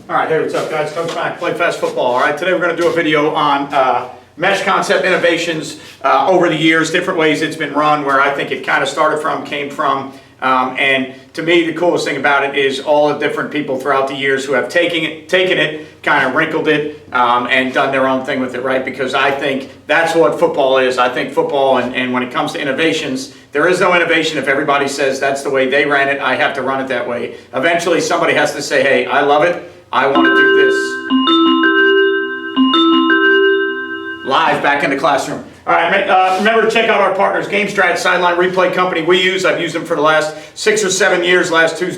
All right, hey, what's up, guys? Coach Mac, Play Fast Football. All right, today we're going to do a video on mesh concept innovations over the years, different ways it's been run, where I think it kind of started from, came from. And to me, the coolest thing about it is all the different people throughout the years who have taken it, kind of wrinkled it, and done their own thing with it, right? Because I think that's what football is. I think football, and when it comes to innovations, there is no innovation if everybody says that's the way they ran it, I have to run it that way. Eventually, somebody has to say, hey, I love it, I want to do this live back in the classroom. All right, remember to check out our partners, GameStrat, Sideline Replay Company. I've used them for the last 6 or 7 years, last two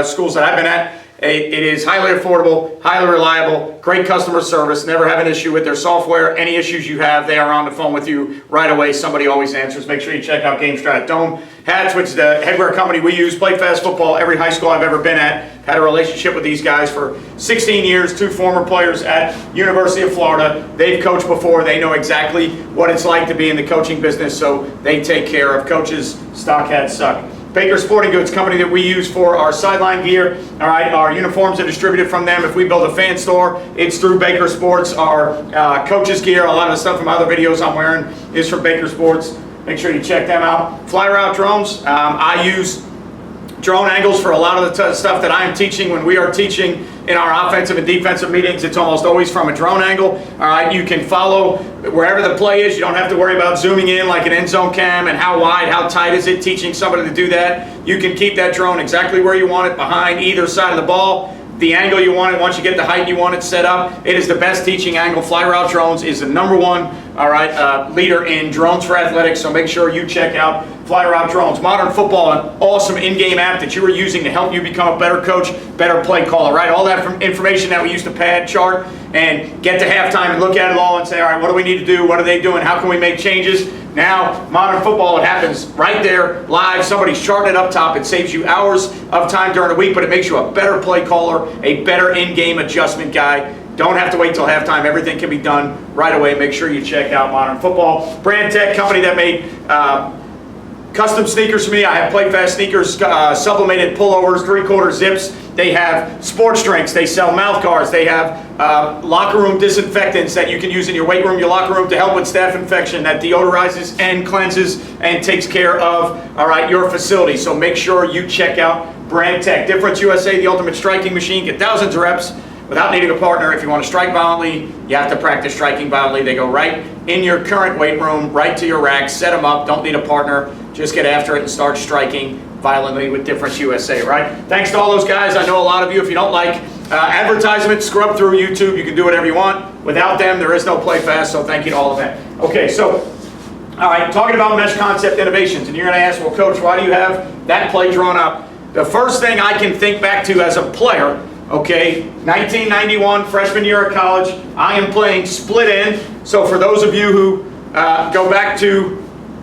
schools that I've been at. It is highly affordable, highly reliable, great customer service, never have an issue with their software. Any issues you have, they are on the phone with you right away. Somebody always answers. Make sure you check out GameStrat. Dome Hats, which is the headwear company we use. Play Fast Football, every high school I've ever been at. Had a relationship with these guys for 16 years, 2 former players at University of Florida. They've coached before. They know exactly what it's like to be in the coaching business, so they take care of coaches. Stock hats suck. Baker Sporting Goods, company that we use for our sideline gear. All right, our uniforms are distributed from them. If we build a fan store, it's through Baker Sports. Our coaches gear, a lot of the stuff from other videos I'm wearing is from Baker Sports. Make sure you check them out. FlyRouteDrones, I use drone angles for a lot of the stuff that I am teaching. When we are teaching in our offensive and defensive meetings, it's almost always from a drone angle. All right, you can follow wherever the play is. You don't have to worry about zooming in like an end zone cam and how wide, how tight is it, teaching somebody to do that. You can keep that drone exactly where you want it, behind either side of the ball. The angle you want it, once you get the height you want it set up, it is the best teaching angle. FlyRouteDrones is the #1 leader in drones for athletics, so make sure you check out FlyRouteDrones. Modern Football, an awesome in-game app that you are using to help you become a better coach, better play caller, right? All that information that we used to pad, chart, and get to halftime and look at it all and say, all right, what do we need to do? What are they doing? How can we make changes? Now, Modern Football, it happens right there, live. Somebody's charting it up top. It saves you hours of time during the week, but it makes you a better play caller, a better in-game adjustment guy. Don't have to wait till halftime. Everything can be done right away. Make sure you check out Modern Football. Brandtek, company that made custom sneakers for me. I have Play Fast sneakers, sublimated pullovers, 3/4 zips. They have sports drinks. They sell mouth guards. They have locker room disinfectants that you can use in your weight room, your locker room, to help with staph infection, that deodorizes and cleanses and takes care of, all right, your facility. So make sure you check out Brandtek. DifferenceUSA, the ultimate striking machine. Get thousands of reps without needing a partner. If you want to strike violently, you have to practice striking violently. They go right in your current weight room, right to your rack, set them up, don't need a partner. Just get after it and start striking violently with DifferenceUSA, right? Thanks to all those guys. I know a lot of you, if you don't like advertisements, scrub through YouTube. You can do whatever you want. Without them, there is no Play Fast, so thank you to all of them. Okay, so, all right, talking about mesh concept innovations, and you're going to ask, well, Coach, why do you have that play drawn up? The first thing I can think back to as a player, okay, 1991, freshman year of college, I am playing split end. So for those of you who go back to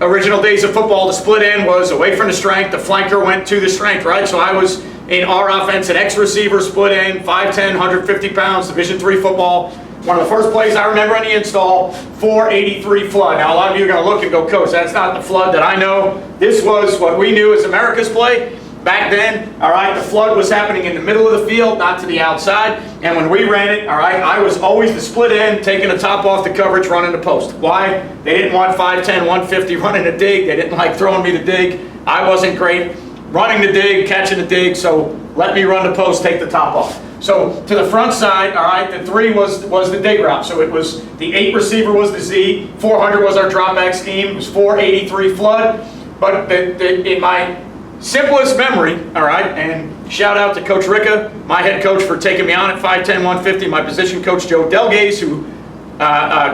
original days of football, the split end was away from the strength, the flanker went to the strength, right? So I was in our offense, an X receiver, split end, 5'10", 150 pounds, Division III football. One of the first plays I remember in the install, 483 flood. Now a lot of you are going to look and go, Coach, that's not the flood that I know. This was what we knew as America's play. Back then, all right, the flood was happening in the middle of the field, not to the outside. And when we ran it, all right, I was always the split end, taking the top off the coverage, running the post. Why? They didn't want 5'10", 150 running the dig. They didn't like throwing me the dig. I wasn't great running the dig, catching the dig, so let me run the post, take the top off. So to the front side, all right, the 3 was the dig route. So it was the 8 receiver was the Z, 400 was our drop back scheme, it was 483 flood. But in my simplest memory, all right, and shout out to Coach Ricca, my head coach, for taking me on at 5'10", 150, my position coach Joe Delgaze, who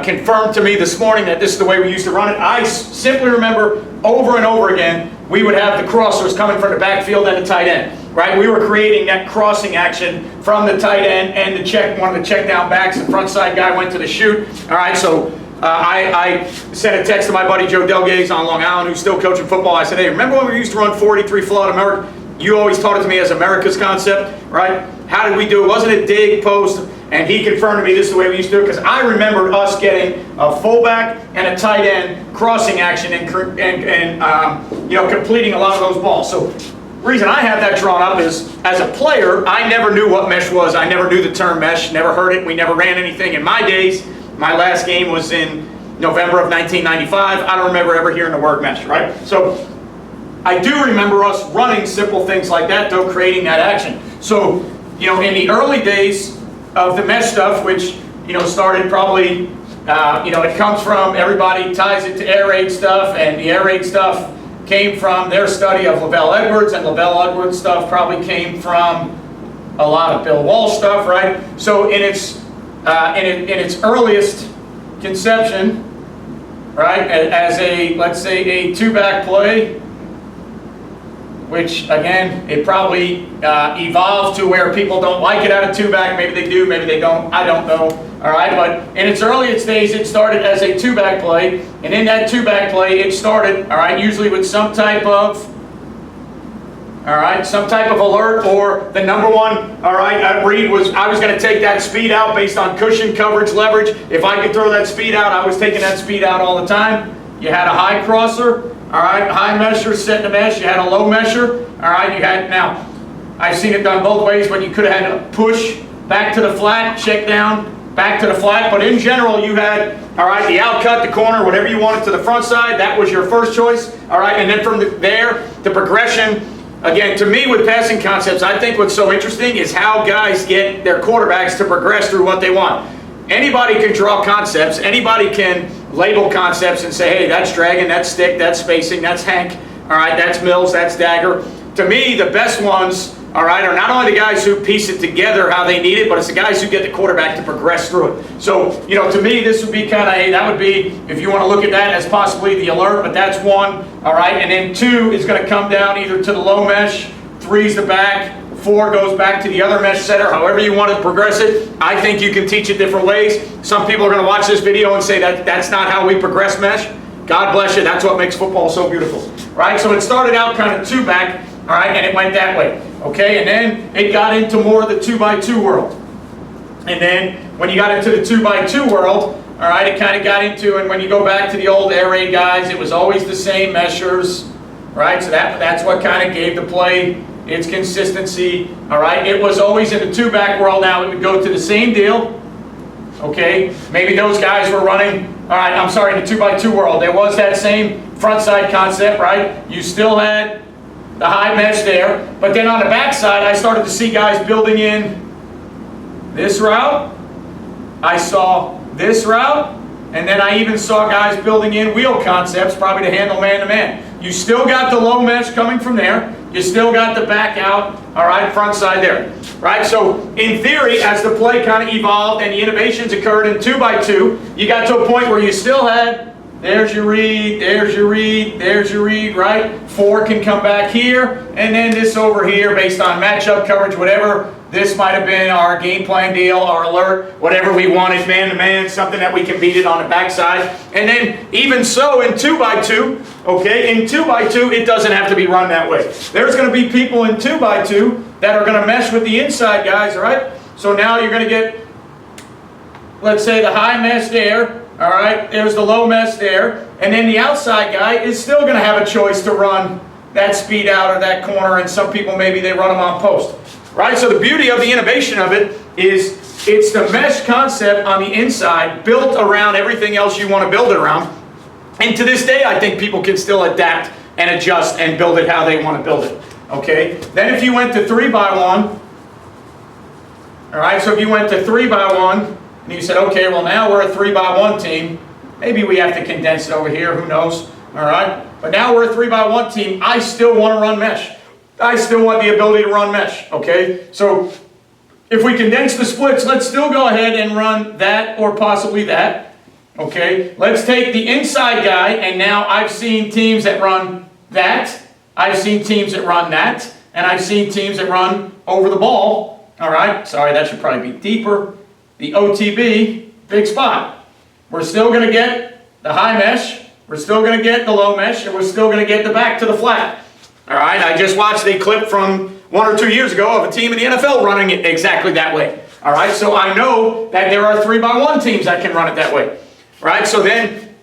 confirmed to me this morning that this is the way we used to run it. I simply remember over and over again, we would have the crossers coming from the backfield and the tight end, right? We were creating that crossing action from the tight end and the check, one of the check down backs, the front side guy went to the shoot, all right, so I sent a text to my buddy Joe Delgaze on Long Island, who's still coaching football. I said, hey, remember when we used to run 483 flood America? You always taught it to me as America's concept, right? How did we do it? Wasn't it dig, post? And he confirmed to me this is the way we used to do it, because I remember us getting a fullback and a tight end crossing action and completing a lot of those balls. So reason I have that drawn up is, as a player, I never knew what mesh was. I never knew the term mesh, never heard it. We never ran anything. In my days, my last game was in November of 1995. I don't remember ever hearing the word mesh, right? So I do remember us running simple things like that, though, creating that action. So, you know, in the early days of the mesh stuff, which, you know, started probably, you know, it comes from, everybody ties it to air raid stuff, and the air raid stuff came from their study of Lavelle Edwards, and Lavelle Edwards stuff probably came from a lot of Bill Walsh stuff, right? So in its earliest conception, right, as a, let's say, a two-back play, which again, it probably evolved to where people don't like it out of two-back. Maybe they do, maybe they don't, I don't know. All right, but in its earliest days, it started as a two-back play, and in that two-back play, it started, all right, usually with some type of, all right, some type of alert, or the number one, all right, read was, I was going to take that speed out based on cushion, coverage, leverage. If I could throw that speed out, I was taking that speed out all the time. You had a high crosser, all right, high mesher, set the mesh. You had a low mesher, all right, you had, now, I've seen it done both ways, but you could have had a push back to the flat, check down, back to the flat, but in general you had, all right, the outcut, the corner, whatever you wanted to the front side, that was your first choice, all right, and then from there, the progression, again, to me with passing concepts, I think what's so interesting is how guys get their quarterbacks to progress through what they want. Anybody can draw concepts, anybody can label concepts and say, hey, that's dragon, that's stick, that's spacing, that's Hank, all right, that's Mills, that's dagger. To me, the best ones, all right, are not only the guys who piece it together how they need it, but it's the guys who get the quarterback to progress through it. So, you know, to me, this would be kind of a, that would be, if you want to look at that as possibly the alert, but that's one, all right, and then two is going to come down either to the low mesh, three's the back, four goes back to the other mesh setter, however you want to progress it. I think you can teach it different ways. Some people are going to watch this video and say that that's not how we progress mesh. God bless you, that's what makes football so beautiful, right? So it started out kind of two back, all right, and it went that way. Okay, and then it got into more of the 2x2 world. And then when you got into the 2x2 world, all right, it kind of got into, and when you go back to the old air raid guys, it was always the same meshers, right? So that's what kind of gave the play its consistency, all right? It was always in the two-back world. Now it would go to the same deal, okay? Maybe those guys were running, all right, I'm sorry, in the 2x2 world, there was that same front side concept, right? You still had the high mesh there, but then on the back side, I started to see guys building in this route. I saw this route, and then I even saw guys building in wheel concepts, probably to handle man-to-man. You still got the low mesh coming from there. You still got the back out, all right, front side there, right? So in theory, as the play kind of evolved and the innovations occurred in 2x2, you got to a point where you still had, there's your read, there's your read, there's your read, right? Four can come back here, and then this over here based on matchup coverage, whatever. This might have been our game plan deal, our alert, whatever we wanted, man-to-man, something that we can beat it on the backside. And then even so in 2x2, okay, in 2x2, it doesn't have to be run that way. There's going to be people in 2x2 that are going to mesh with the inside guys, all right? So now you're going to get, let's say, the high mesh there. All right, there's the low mesh there, and then the outside guy is still going to have a choice to run that speed out or that corner, and some people maybe they run them on post. Right, so the beauty of the innovation of it is it's the mesh concept on the inside built around everything else you want to build it around. And to this day, I think people can still adapt and adjust and build it how they want to build it. Okay, then if you went to 3x1, all right, so if you went to 3x1, and you said, okay, well now we're a 3x1 team. Maybe we have to condense it over here, who knows, all right? But now we're a 3x1 team. I still want to run mesh. I still want the ability to run mesh, okay? So if we condense the splits, let's still go ahead and run that or possibly that, okay? Let's take the inside guy, and now I've seen teams that run that. I've seen teams that run that, and I've seen teams that run over the ball, all right? Sorry, that should probably be deeper. The OTB, big spot. We're still going to get the high mesh, we're still going to get the low mesh, and we're still going to get the back to the flat. All right, I just watched a clip from 1 or 2 years ago of a team in the NFL running it exactly that way. All right, so I know that there are 3x1 teams that can run it that way. Right, so then,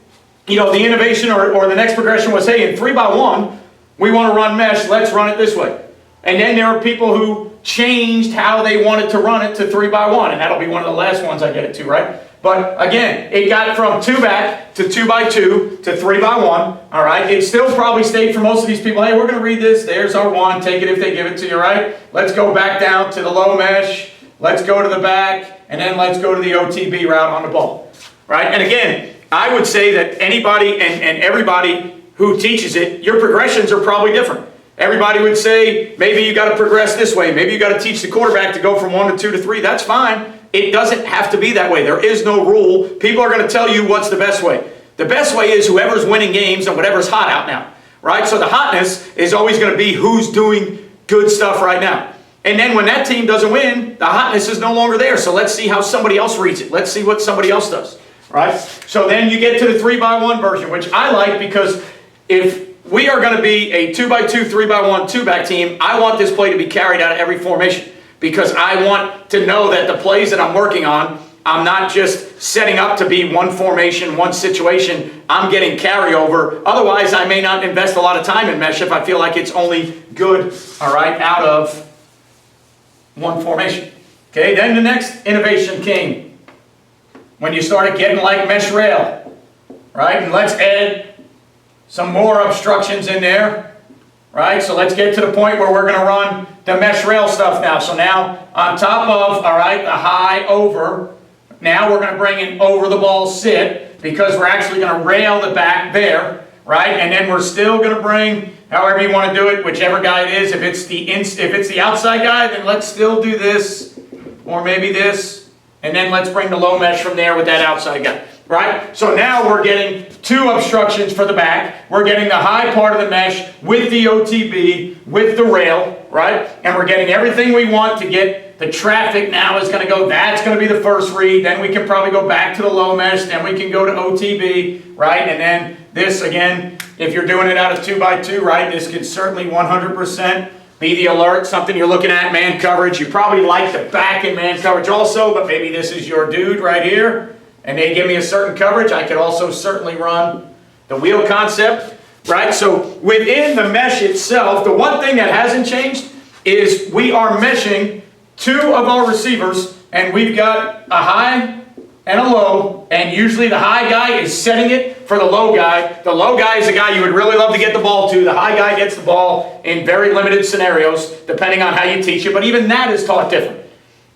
you know, the innovation or the next progression was, hey, in 3x1, we want to run mesh, let's run it this way. And then there are people who changed how they wanted to run it to 3x1, and that'll be one of the last ones I get it to, right? But again, it got from 2-back to 2x2 to 3x1, all right? It still probably stayed for most of these people, hey, we're going to read this, there's our one, take it if they give it to you, right? Let's go back down to the low mesh, let's go to the back, and then let's go to the OTB route on the ball, right? And again, I would say that anybody and everybody who teaches it, your progressions are probably different. Everybody would say, maybe you got to progress this way. Maybe you got to teach the quarterback to go from 1 to 2 to 3. That's fine. It doesn't have to be that way. There is no rule. People are going to tell you what's the best way. The best way is whoever's winning games and whatever's hot out now, right? So the hotness is always going to be who's doing good stuff right now. And then when that team doesn't win, the hotness is no longer there. So let's see how somebody else reads it. Let's see what somebody else does, right? So then you get to the 3x1 version, which I like because if we are going to be a 2x2, 3x1, 2-back team, I want this play to be carried out of every formation because I want to know that the plays that I'm working on, I'm not just setting up to be one formation, one situation. I'm getting carryover. Otherwise, I may not invest a lot of time in mesh if I feel like it's only good, all right, out of one formation. Okay, then the next innovation came when you started getting like mesh rail, right? And let's add some more obstructions in there, right? So let's get to the point where we're going to run the mesh rail stuff now. So now on top of, all right, the high over, now we're going to bring in over the ball sit because we're actually going to rail the back there, right? And then we're still going to bring, however you want to do it, whichever guy it is. If it's the outside guy, then let's still do this, or maybe this, and then let's bring the low mesh from there with that outside guy. Right? So now we're getting 2 obstructions for the back. We're getting the high part of the mesh with the OTB, with the rail, right? And we're getting everything we want to get the traffic now is going to go, that's going to be the first read. Then we can probably go back to the low mesh. Then we can go to OTB, right? And then this, again, if you're doing it out of 2x2, right, this could certainly 100% be the alert, something you're looking at, man coverage. You probably like the back in man coverage also, but maybe this is your dude right here. And they give me a certain coverage. I could also certainly run the wheel concept, right? So within the mesh itself, the one thing that hasn't changed is we are meshing 2 of our receivers, and we've got a high and a low, and usually the high guy is setting it for the low guy. The low guy is the guy you would really love to get the ball to. The high guy gets the ball in very limited scenarios, depending on how you teach it, but even that is taught different.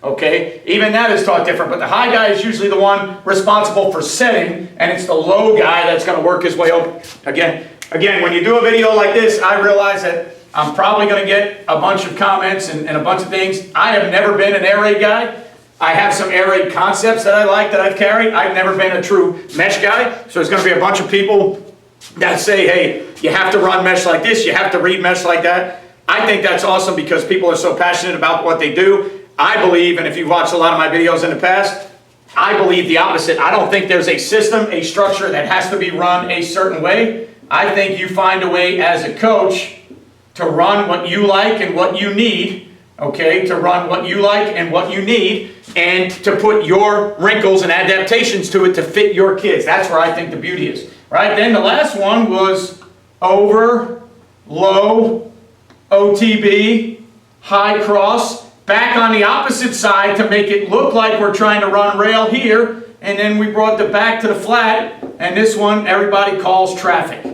Okay, even that is taught different, but the high guy is usually the one responsible for setting, and it's the low guy that's going to work his way open. Again, when you do a video like this, I realize that I'm probably going to get a bunch of comments and a bunch of things. I have never been an air raid guy. I have some air raid concepts that I like that I've carried. I've never been a true mesh guy, so there's going to be a bunch of people that say, hey, you have to run mesh like this, you have to read mesh like that. I think that's awesome because people are so passionate about what they do. I believe, and if you've watched a lot of my videos in the past, I believe the opposite. I don't think there's a system, a structure that has to be run a certain way. I think you find a way as a coach to run what you like and what you need, okay? To run what you like and what you need, and to put your wrinkles and adaptations to it to fit your kids. That's where I think the beauty is, right? Then the last one was over, low, OTB, high cross, back on the opposite side to make it look like we're trying to run rail here, and then we brought the back to the flat, and this one everybody calls traffic,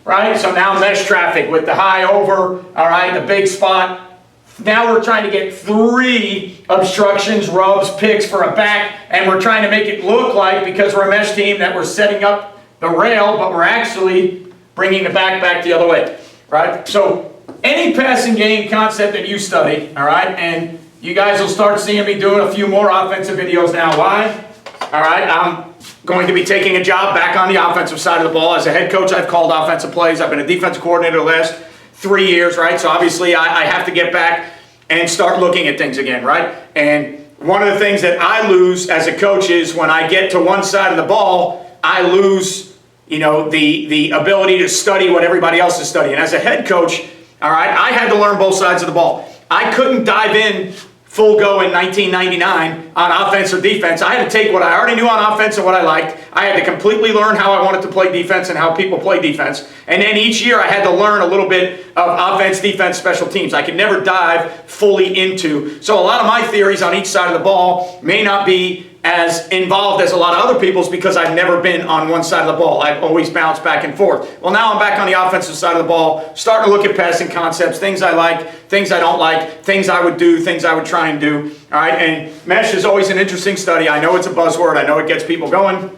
right? So now mesh traffic with the high over, all right, the big spot. Now we're trying to get 3 obstructions, rubs, picks for a back, and we're trying to make it look like, because we're a mesh team, that we're setting up the rail, but we're actually bringing the back the other way, right? So any passing game concept that you study, all right, and you guys will start seeing me doing a few more offensive videos now. Why? All right, I'm going to be taking a job back on the offensive side of the ball. As a head coach, I've called offensive plays. I've been a defensive coordinator the last 3 years, right? So obviously I have to get back and start looking at things again, right? And one of the things that I lose as a coach is when I get to one side of the ball, I lose, you know, the ability to study what everybody else is studying. As a head coach, all right, I had to learn both sides of the ball. I couldn't dive in full go in 1999 on offense or defense. I had to take what I already knew on offense and what I liked. I had to completely learn how I wanted to play defense and how people play defense. And then each year I had to learn a little bit of offense, defense, special teams. I could never dive fully into. So a lot of my theories on each side of the ball may not be as involved as a lot of other people's because I've never been on one side of the ball. I've always bounced back and forth. Well, now I'm back on the offensive side of the ball, starting to look at passing concepts, things I like, things I don't like, things I would do, things I would try and do. All right, and mesh is always an interesting study. I know it's a buzzword. I know it gets people going.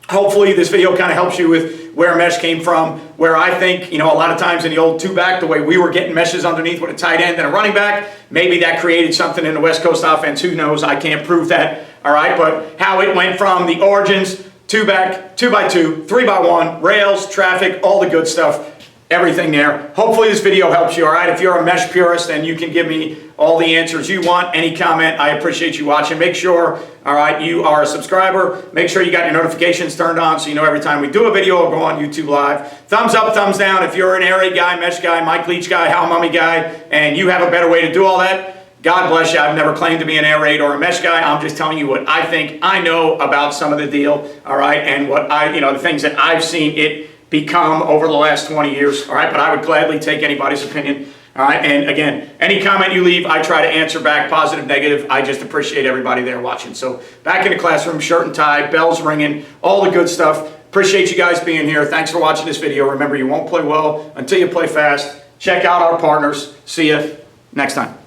Hopefully this video kind of helps you with where mesh came from, where I think, a lot of times in the old two-back, the way we were getting meshes underneath with a tight end and a running back, maybe that created something in the West Coast offense. Who knows? I can't prove that. All right, but how it went from the origins, two-back, 2x2, 3x1, rails, traffic, all the good stuff, everything there. Hopefully this video helps you, all right? If you're a mesh purist and you can give me all the answers you want, any comment, I appreciate you watching. Make sure, all right, you are a subscriber. Make sure you got your notifications turned on so you know every time we do a video, it'll go on YouTube Live. Thumbs up, thumbs down if you're an air raid guy, mesh guy, Mike Leach guy, Hal Mummy guy, and you have a better way to do all that. God bless you. I've never claimed to be an air raid or a mesh guy. I'm just telling you what I think I know about some of the deal, all right, and what the things that I've seen it become over the last 20 years, all right, but I would gladly take anybody's opinion, all right, and again, any comment you leave, I try to answer back, positive, negative. I just appreciate everybody there watching. So back in the classroom, shirt and tie, bells ringing, all the good stuff. Appreciate you guys being here. Thanks for watching this video. Remember, you won't play well until you play fast. Check out our partners. See you next time.